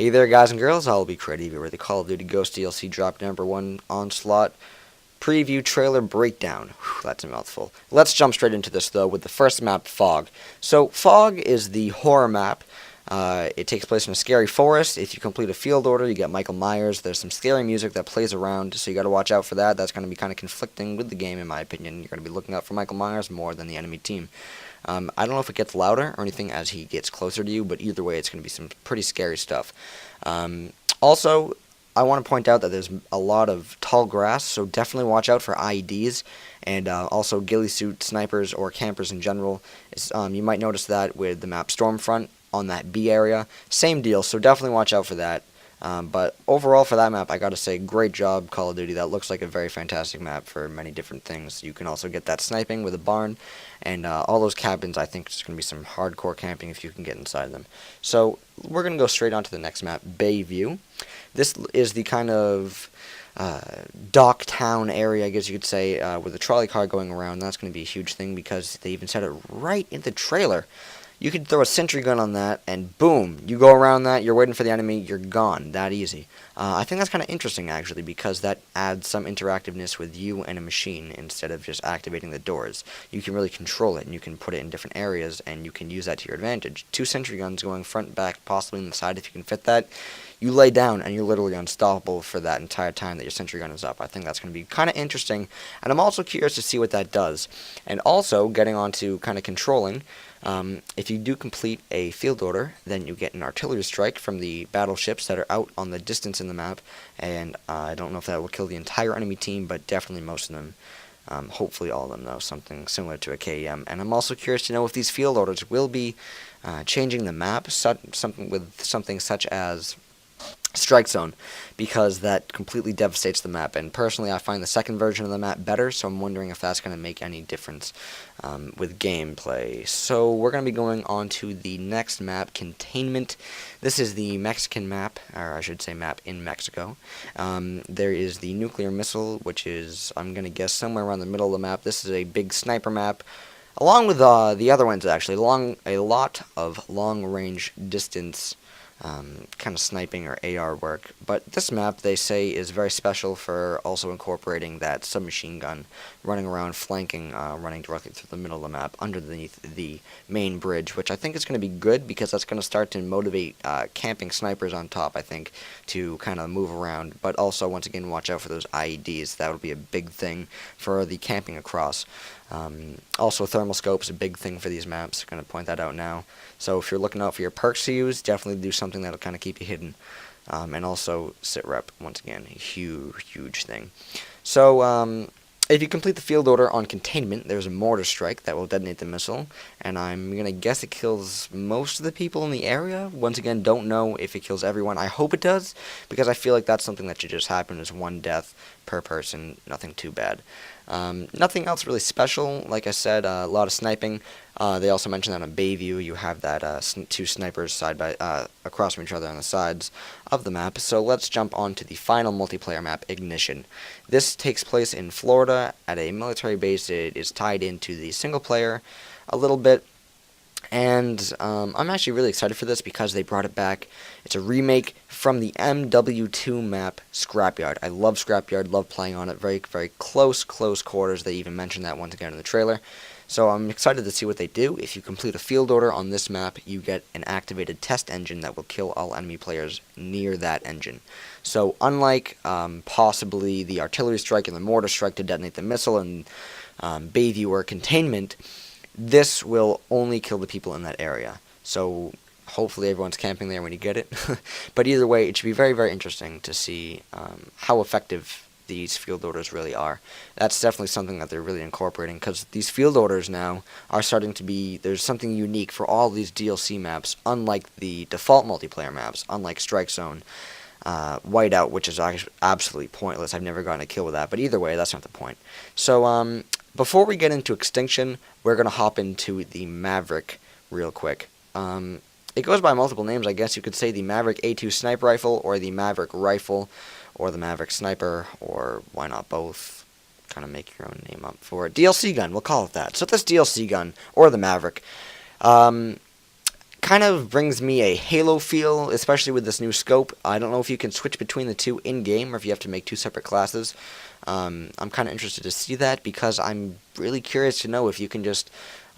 Hey there, guys and girls. I'll be Creative with the Call of Duty Ghost DLC Drop Number 1 Onslaught Preview Trailer Breakdown. Whew, that's a mouthful. Let's jump straight into this, though, with the first map, Fog. So, Fog is the horror map. It takes place in a scary forest. If you complete a field order, you get Michael Myers. There's some scary music that plays around, so you got to watch out for that. That's going to be kind of conflicting with the game, in my opinion. You're going to be looking out for Michael Myers more than the enemy team. I don't know if it gets louder or anything as he gets closer to you, but either way, it's going to be some pretty scary stuff. Also, I want to point out that there's a lot of tall grass, so definitely watch out for IEDs and also ghillie suit snipers or campers in general. You might notice that with the map Stormfront on that B area. Same deal, so definitely watch out for that. But overall, for that map, I gotta say, great job, Call of Duty. That looks like a very fantastic map for many different things. You can also get that sniping with a barn, and all those cabins. I think it's gonna be some hardcore camping if you can get inside them. So we're gonna go straight on to the next map, Bayview. This is the kind of dock town area, I guess you could say, with a trolley car going around. That's gonna be a huge thing because they even said it right in the trailer. You could throw a sentry gun on that, and boom, you go around that, you're waiting for the enemy, you're gone. That easy. I think that's kind of interesting, actually, because that adds some interactiveness with you and a machine instead of just activating the doors. You can really control it, and you can put it in different areas, and you can use that to your advantage. 2 sentry guns going front, back, possibly in the side if you can fit that. You lay down, and you're literally unstoppable for that entire time that your sentry gun is up. I think that's going to be kind of interesting, and I'm also curious to see what that does. And also, getting on to kind of controlling, if you do complete a field order, then you get an artillery strike from the battleships that are out on the distance in the map, and I don't know if that will kill the entire enemy team, but definitely most of them. Hopefully all of them, though, something similar to a KEM. And I'm also curious to know if these field orders will be changing the map, something such as Strike Zone, because that completely devastates the map, and personally I find the second version of the map better, so I'm wondering if that's going to make any difference with gameplay. So we're going to be going on to the next map, Containment. This is the Mexican map, or I should say map in Mexico. There is the nuclear missile, which is, I'm going to guess, somewhere around the middle of the map. This is a big sniper map, along with the other ones, actually, a lot of long-range distance kind of sniping or AR work. But this map, they say, is very special for also incorporating that submachine gun running around, flanking, running directly through the middle of the map underneath the main bridge, which I think is going to be good because that's going to start to motivate camping snipers on top, I think, to kind of move around. But also, once again, watch out for those IEDs. That will be a big thing for the camping across. Also, thermal scope is a big thing for these maps. I'm going to point that out now. So if you're looking out for your perks to use, definitely do something that'll kind of keep you hidden. And also, sit rep, once again, a huge thing. So, if you complete the field order on Containment, there's a mortar strike that will detonate the missile, and I'm going to guess it kills most of the people in the area. Once again, don't know if it kills everyone. I hope it does, because I feel like that's something that should just happen, is 1 death per person, nothing too bad. Nothing else really special. Like I said, a lot of sniping. They also mentioned that on Bayview you have that 2 snipers side by across from each other on the sides of the map. So let's jump on to the final multiplayer map, Ignition. This takes place in Florida at a military base. It is tied into the single player a little bit. And I'm actually really excited for this because they brought it back. It's a remake from the MW2 map, Scrapyard. I love Scrapyard, love playing on it. Very close quarters. They even mentioned that once again in the trailer. So I'm excited to see what they do. If you complete a field order on this map, you get an activated test engine that will kill all enemy players near that engine. So unlike possibly the artillery strike and the mortar strike to detonate the missile in Bayview or Containment, this will only kill the people in that area. So hopefully everyone's camping there when you get it. But either way, it should be very interesting to see how effective these field orders really are. That's definitely something that they're really incorporating, because these field orders now are starting to be, there's something unique for all these DLC maps, unlike the default multiplayer maps, unlike Strike Zone, Whiteout, which is absolutely pointless. I've never gotten a kill with that, but either way, that's not the point. So, before we get into Extinction, we're going to hop into the Maverick real quick. It goes by multiple names, I guess. You could say the Maverick A2 Sniper Rifle, or the Maverick Rifle, or the Maverick Sniper, or why not both? Kind of make your own name up for it. DLC gun, we'll call it that. So this DLC gun, or the Maverick, kind of brings me a Halo feel, especially with this new scope. I don't know if you can switch between the two in-game or if you have to make two separate classes. I'm kind of interested to see that because I'm really curious to know if you can just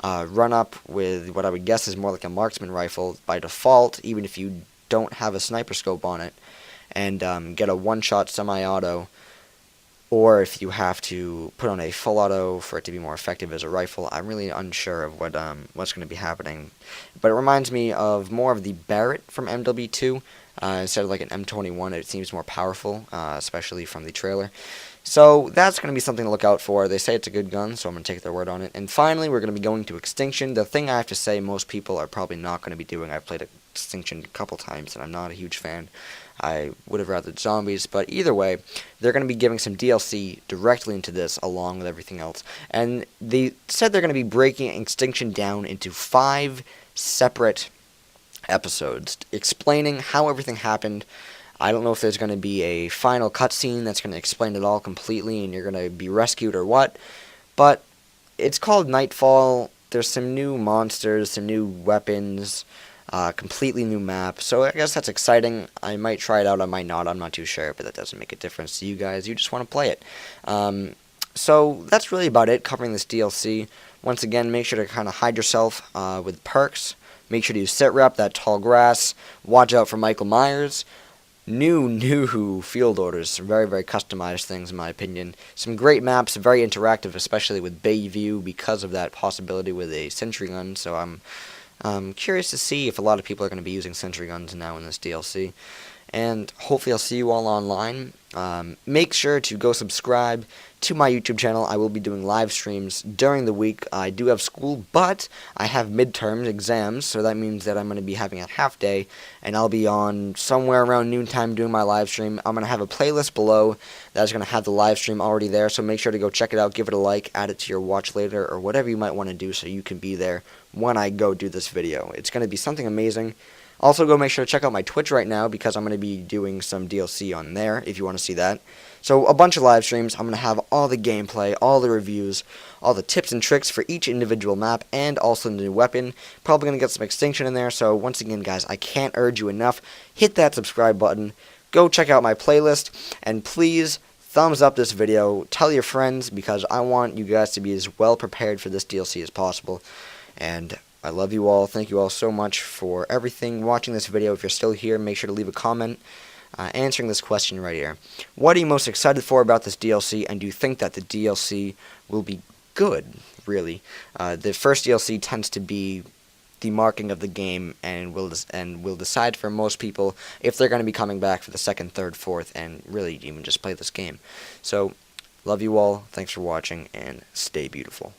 run up with what I would guess is more like a marksman rifle by default, even if you don't have a sniper scope on it, and get a one-shot semi-auto, or if you have to put on a full auto for it to be more effective as a rifle. I'm really unsure of what's going to be happening. But it reminds me of more of the Barrett from MW2. Instead of like an M21, it seems more powerful, especially from the trailer. So that's going to be something to look out for. They say it's a good gun, so I'm going to take their word on it. And finally, we're going to be going to Extinction. The thing I have to say most people are probably not going to be doing. I've played Extinction a couple times, and I'm not a huge fan. I would have rather zombies, but either way, they're going to be giving some DLC directly into this along with everything else. And they said they're going to be breaking Extinction down into 5 separate episodes, explaining how everything happened. I don't know if there's going to be a final cutscene that's going to explain it all completely and you're going to be rescued or what, but it's called Nightfall. There's some new monsters, some new weapons, completely new map, so I guess that's exciting. I might try it out, I might not, I'm not too sure, but that doesn't make a difference to you guys. You just want to play it. So that's really about it covering this DLC. Once again, make sure to kind of hide yourself with perks. Make sure to use sit rep, that tall grass. Watch out for Michael Myers. New field orders. Very, very customized things in my opinion. Some great maps, very interactive, especially with Bayview because of that possibility with a sentry gun. So I'm curious to see if a lot of people are going to be using sentry guns now in this DLC. And hopefully I'll see you all online. Make sure to go subscribe to my YouTube channel. I will be doing live streams during the week. I do have school, but I have midterms exams, so that means that I'm going to be having a half day, and I'll be on somewhere around noontime doing my live stream. I'm going to have a playlist below that's going to have the live stream already there, so make sure to go check it out, give it a like, add it to your watch later, or whatever you might want to do so you can be there when I go do this video. It's going to be something amazing. Also, go make sure to check out my Twitch right now because I'm going to be doing some DLC on there if you want to see that. So, a bunch of live streams. I'm going to have all the gameplay, all the reviews, all the tips and tricks for each individual map, and also the new weapon. Probably going to get some Extinction in there. So, once again, guys, I can't urge you enough. Hit that subscribe button. Go check out my playlist. And please, thumbs up this video. Tell your friends because I want you guys to be as well prepared for this DLC as possible. And I love you all. Thank you all so much for everything. Watching this video. If you're still here, make sure to leave a comment answering this question right here. What are you most excited for about this DLC, and do you think that the DLC will be good, really? The first DLC tends to be the marking of the game and will decide for most people if they're going to be coming back for the second, third, fourth, and really even just play this game. So, love you all. Thanks for watching, and stay beautiful.